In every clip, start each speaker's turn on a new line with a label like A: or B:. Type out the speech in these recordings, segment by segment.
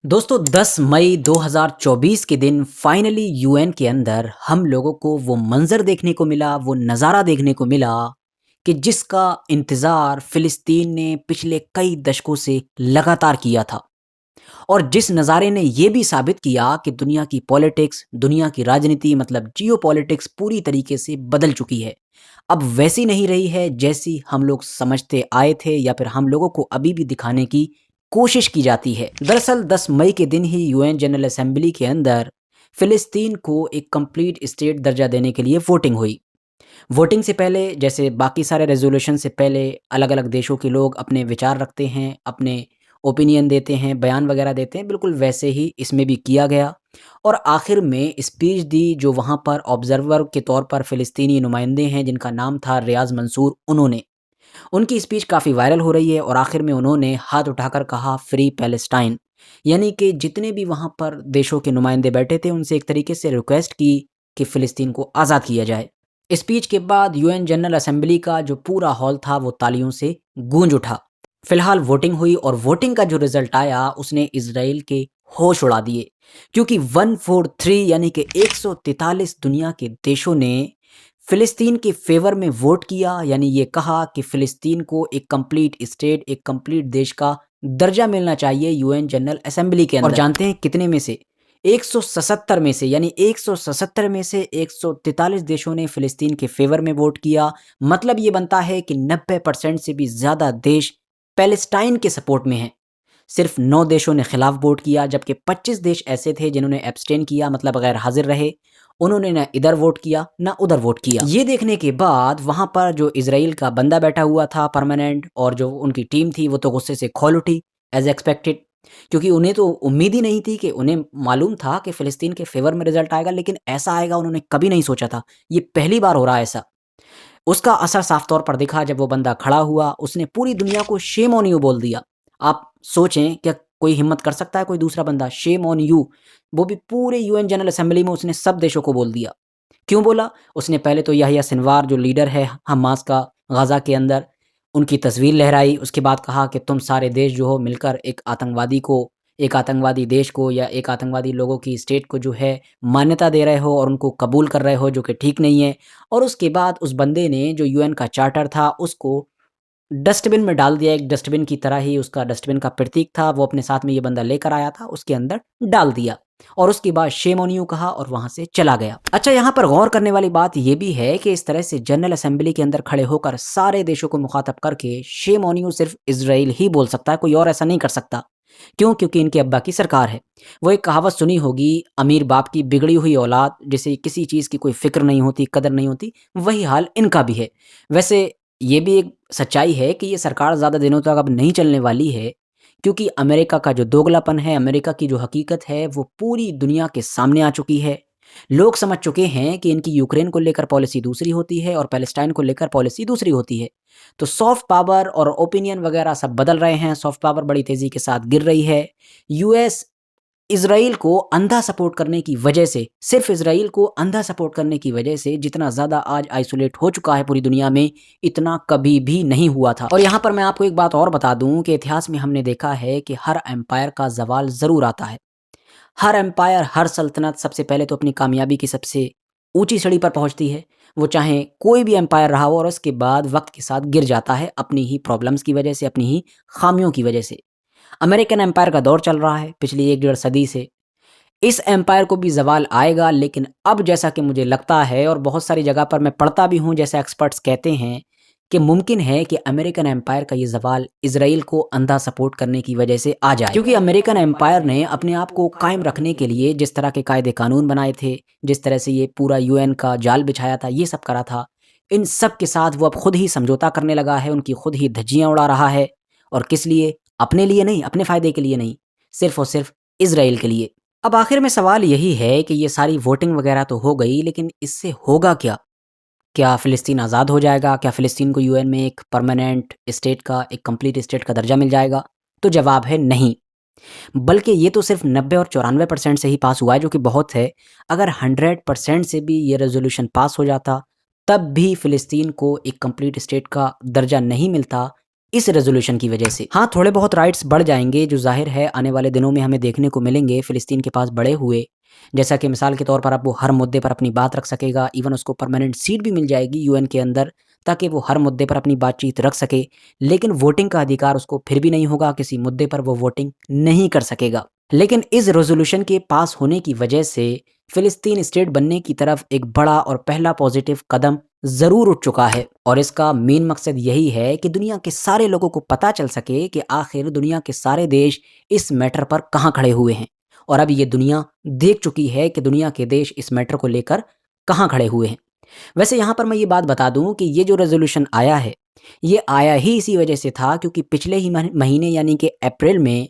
A: दोस्तों 10 मई 2024 के दिन फाइनली यूएन के अंदर हम लोगों को वो मंज़र देखने को मिला, वो नज़ारा देखने को मिला कि जिसका इंतज़ार फ़िलिस्तीन ने पिछले कई दशकों से लगातार किया था। और जिस नज़ारे ने ये भी साबित किया कि दुनिया की पॉलिटिक्स, दुनिया की राजनीति मतलब जियोपॉलिटिक्स पूरी तरीके से बदल चुकी है। अब वैसी नहीं रही है जैसी हम लोग समझते आए थे या फिर हम लोगों को अभी भी दिखाने की कोशिश की जाती है। दरअसल 10 मई के दिन ही यूएन जनरल असेंबली के अंदर फ़िलिस्तीन को एक कंप्लीट स्टेट दर्जा देने के लिए वोटिंग हुई। वोटिंग से पहले जैसे बाकी सारे रेज़ोल्यूशन से पहले अलग-अलग देशों के लोग अपने विचार रखते हैं, अपने ओपिनियन देते हैं, बयान वगैरह देते हैं, बिल्कुल वैसे ही इसमें भी किया गया। और आखिर में स्पीच दी जो वहाँ पर ऑब्ज़र्वर के तौर पर फ़िलिस्तीनी नुमाइंदे हैं जिनका नाम था रियाज़ मंसूर, उन्होंने। उनकी स्पीच काफ़ी वायरल हो रही है और आखिर में उन्होंने हाथ उठाकर कहा फ्री पैलेस्टाइन। यानी कि जितने भी वहाँ पर देशों के नुमाइंदे बैठे थे उनसे एक तरीके से रिक्वेस्ट की कि फ़िलिस्तीन को आज़ाद किया जाए। स्पीच के बाद यूएन जनरल असेंबली का जो पूरा हॉल था वो तालियों से गूंज उठा। फिलहाल वोटिंग हुई और वोटिंग का जो रिजल्ट आया उसने इजराइल के होश उड़ा दिए, क्योंकि 143 यानी कि 143 दुनिया के देशों ने फिलिस्तीन के फेवर में वोट किया। यानी ये कहा कि फिलिस्तीन को एक कंप्लीट स्टेट, एक कंप्लीट देश का दर्जा मिलना चाहिए यूएन जनरल असेंबली के अंदर। और जानते हैं कितने में से? 177 में से, यानी 177 में से 143 देशों ने फ़िलिस्तीन के फ़ेवर में वोट किया। मतलब ये बनता है कि 90% से भी ज़्यादा देश पैलेस्टाइन के सपोर्ट में हैं। सिर्फ 9 देशों ने खिलाफ वोट किया, जबकि 25 देश ऐसे थे जिन्होंने एब्सटेन किया, मतलब गैर हाजिर रहे। उन्होंने ना इधर वोट किया ना उधर वोट किया। ये देखने के बाद वहाँ पर जो इजराइल का बंदा बैठा हुआ था परमानेंट और जो उनकी टीम थी वो तो गुस्से से खौल उठी एज एक्सपेक्टेड, क्योंकि उन्हें तो उम्मीद ही नहीं थी। कि उन्हें मालूम था कि फ़िलिस्तीन के फ़ेवर में रिज़ल्ट आएगा, लेकिन ऐसा आएगा उन्होंने कभी नहीं सोचा था। ये पहली बार हो रहा है ऐसा। उसका असर साफ तौर पर दिखा जब वो बंदा खड़ा हुआ, उसने पूरी दुनिया को शेम ऑन यू बोल दिया। आप सोचें, क्या कोई हिम्मत कर सकता है कोई दूसरा बंदा शेम ऑन यू? वो भी पूरे यूएन जनरल असेंबली में उसने सब देशों को बोल दिया। क्यों बोला? उसने पहले तो याह्या सिनवार जो लीडर है हमास का गाज़ा के अंदर, उनकी तस्वीर लहराई। उसके बाद कहा कि तुम सारे देश जो हो मिलकर एक आतंकवादी देश को या एक आतंकवादी लोगों की स्टेट को जो है मान्यता दे रहे हो और उनको कबूल कर रहे हो, जो कि ठीक नहीं है। और उसके बाद उस बंदे ने जो यूएन का चार्टर था उसको डस्टबिन में डाल दिया। एक डस्टबिन की तरह ही उसका डस्टबिन का प्रतीक था, वो अपने साथ में ये बंदा लेकर आया था, उसके अंदर डाल दिया। और उसके बाद शेम ऑन यू कहा और वहाँ से चला गया। अच्छा, यहाँ पर गौर करने वाली बात ये भी है कि इस तरह से जनरल असेंबली के अंदर खड़े होकर सारे देशों को मुखातब करके शेम ऑन यू सिर्फ इजराइल ही बोल सकता है, कोई और ऐसा नहीं कर सकता। क्यों? क्योंकि इनके अब्बा की सरकार है। वो एक कहावत सुनी होगी, अमीर बाप की बिगड़ी हुई औलाद, जिसे किसी चीज़ की कोई फ़िक्र नहीं होती, कदर नहीं होती, वही हाल इनका भी है। वैसे ये भी एक सच्चाई है कि ये सरकार ज़्यादा दिनों तक अब नहीं चलने वाली है, क्योंकि अमेरिका का जो दोगलापन है, अमेरिका की जो हकीकत है, वो पूरी दुनिया के सामने आ चुकी है। लोग समझ चुके हैं कि इनकी यूक्रेन को लेकर पॉलिसी दूसरी होती है और पैलेस्टाइन को लेकर पॉलिसी दूसरी होती है। तो सॉफ्ट पावर और ओपिनियन वगैरह सब बदल रहे हैं, सॉफ्ट पावर बड़ी तेज़ी के साथ गिर रही है। यूएस इज़राइल को अंधा सपोर्ट करने की वजह से, सिर्फ़ इज़राइल को अंधा सपोर्ट करने की वजह से जितना ज़्यादा आज आइसोलेट हो चुका है पूरी दुनिया में, इतना कभी भी नहीं हुआ था। और यहाँ पर मैं आपको एक बात और बता दूँ कि इतिहास में हमने देखा है कि हर एम्पायर का ज़वाल ज़रूर आता है। हर एम्पायर, हर सल्तनत सबसे पहले तो अपनी कामयाबी की सबसे ऊँची सीढ़ी पर पहुँचती है। वो चाहे कोई भी एम्पायर रहा हो और उसके बाद वक़्त के साथ गिर जाता है अपनी ही प्रॉब्लम्स की वजह से, अपनी ही ख़ामियों की वजह से। अमेरिकन एम्पायर का दौर चल रहा है पिछली 1 डेढ़ सदी से। इस एम्पायर को भी ज़वाल आएगा, लेकिन अब जैसा कि मुझे लगता है और बहुत सारी जगह पर मैं पढ़ता भी हूँ, जैसे एक्सपर्ट्स कहते हैं कि मुमकिन है कि अमेरिकन एम्पायर का ये ज़वाल इज़राइल को अंधा सपोर्ट करने की वजह से आ जाए। क्योंकि अमेरिकन एम्पायर ने अपने आप को कायम रखने के लिए जिस तरह के कायदे कानून बनाए थे, जिस तरह से ये पूरा यूएन का जाल बिछाया था, ये सब करा था, इन सब के साथ वो अब खुद ही समझौता करने लगा है, उनकी खुद ही धज्जियाँ उड़ा रहा है। और किस लिए? अपने लिए नहीं, अपने फ़ायदे के लिए नहीं, सिर्फ़ और सिर्फ़ इज़राइल के लिए। अब आखिर में सवाल यही है कि ये सारी वोटिंग वगैरह तो हो गई, लेकिन इससे होगा क्या? क्या फ़िलिस्तीन आज़ाद हो जाएगा? क्या फ़िलिस्तीन को यूएन में एक परमानेंट स्टेट का, एक कंप्लीट स्टेट का दर्जा मिल जाएगा? तो जवाब है नहीं। बल्कि ये तो सिर्फ़ 90 और 94% से ही पास हुआ है, जो कि बहुत है। अगर 100% से भी ये रेज़ोल्यूशन पास हो जाता, तब भी फ़िलिस्तीन को एक कंप्लीट स्टेट का दर्जा नहीं मिलता, इस रेजोल्यूशन की वजह से। हाँ, थोड़े बहुत राइट्स बढ़ जाएंगे जो जाहिर है आने वाले दिनों में हमें देखने को मिलेंगे फ़िलिस्तीन के पास बढ़े हुए। जैसा कि मिसाल के तौर पर अब वो हर मुद्दे पर अपनी बात रख सकेगा, इवन उसको परमानेंट सीट भी मिल जाएगी यूएन के अंदर, ताकि वो हर मुद्दे पर अपनी बातचीत रख सके। लेकिन वोटिंग का अधिकार उसको फिर भी नहीं होगा, किसी मुद्दे पर वो वोटिंग नहीं कर सकेगा। लेकिन इस रेजोल्यूशन के पास होने की वजह से फ़िलिस्तीन स्टेट बनने की तरफ एक बड़ा और पहला पॉजिटिव कदम ज़रूर उठ चुका है। और इसका मेन मकसद यही है कि दुनिया के सारे लोगों को पता चल सके कि आखिर दुनिया के सारे देश इस मैटर पर कहाँ खड़े हुए हैं। और अब ये दुनिया देख चुकी है कि दुनिया के देश इस मैटर को लेकर कहाँ खड़े हुए हैं। वैसे यहाँ पर मैं ये बात बता दूँ कि ये जो रेजोल्यूशन आया है, ये आया ही इसी वजह से था क्योंकि पिछले ही महीने यानी कि अप्रैल में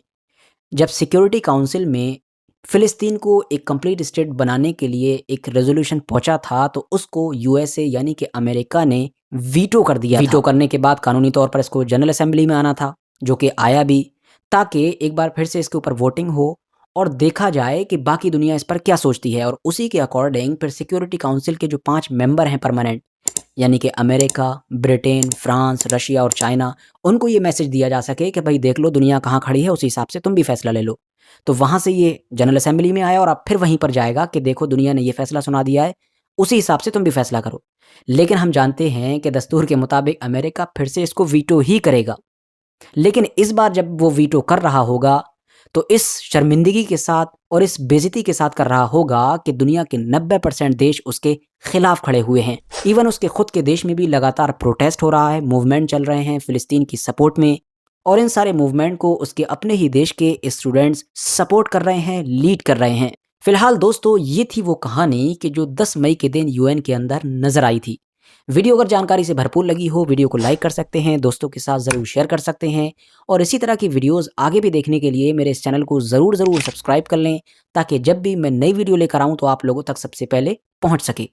A: जब सिक्योरिटी काउंसिल में फ़िलिस्तीन को एक कंप्लीट स्टेट बनाने के लिए एक रेज़ोल्यूशन पहुंचा था, तो उसको यूएसए यानी कि अमेरिका ने वीटो कर दिया था। वीटो करने के बाद कानूनी तौर पर इसको जनरल असेंबली में आना था, जो कि आया भी, ताकि एक बार फिर से इसके ऊपर वोटिंग हो और देखा जाए कि बाकी दुनिया इस पर क्या सोचती है। और उसी के अकॉर्डिंग फिर सिक्योरिटी काउंसिल के जो 5 मेंबर हैं परमानेंट, यानी कि अमेरिका, ब्रिटेन, फ्रांस, रशिया और चाइना, उनको ये मैसेज दिया जा सके कि भाई देख लो दुनिया कहाँ खड़ी है, उसी हिसाब से तुम भी फैसला ले लो। तो वहाँ से ये जनरल असेंबली में आया और अब फिर वहीं पर जाएगा कि देखो दुनिया ने ये फैसला सुना दिया है, उसी हिसाब से तुम भी फैसला करो। लेकिन हम जानते हैं कि दस्तूर के मुताबिक अमेरिका फिर से इसको वीटो ही करेगा। लेकिन इस बार जब वो वीटो कर रहा होगा, तो इस शर्मिंदगी के साथ और इस बेइज्जती के साथ कर रहा होगा कि दुनिया के 90% देश उसके खिलाफ खड़े हुए हैं। इवन उसके खुद के देश में भी लगातार प्रोटेस्ट हो रहा है, मूवमेंट चल रहे हैं फ़िलिस्तीन की सपोर्ट में। और इन सारे मूवमेंट को उसके अपने ही देश के स्टूडेंट्स सपोर्ट कर रहे हैं, लीड कर रहे हैं। फिलहाल दोस्तों, ये थी वो कहानी कि जो 10 मई के दिन यूएन के अंदर नजर आई थी। वीडियो अगर जानकारी से भरपूर लगी हो, वीडियो को लाइक कर सकते हैं, दोस्तों के साथ ज़रूर शेयर कर सकते हैं। और इसी तरह की वीडियोस आगे भी देखने के लिए मेरे इस चैनल को ज़रूर सब्सक्राइब कर लें, ताकि जब भी मैं नई वीडियो लेकर आऊँ तो आप लोगों तक सबसे पहले पहुँच सके।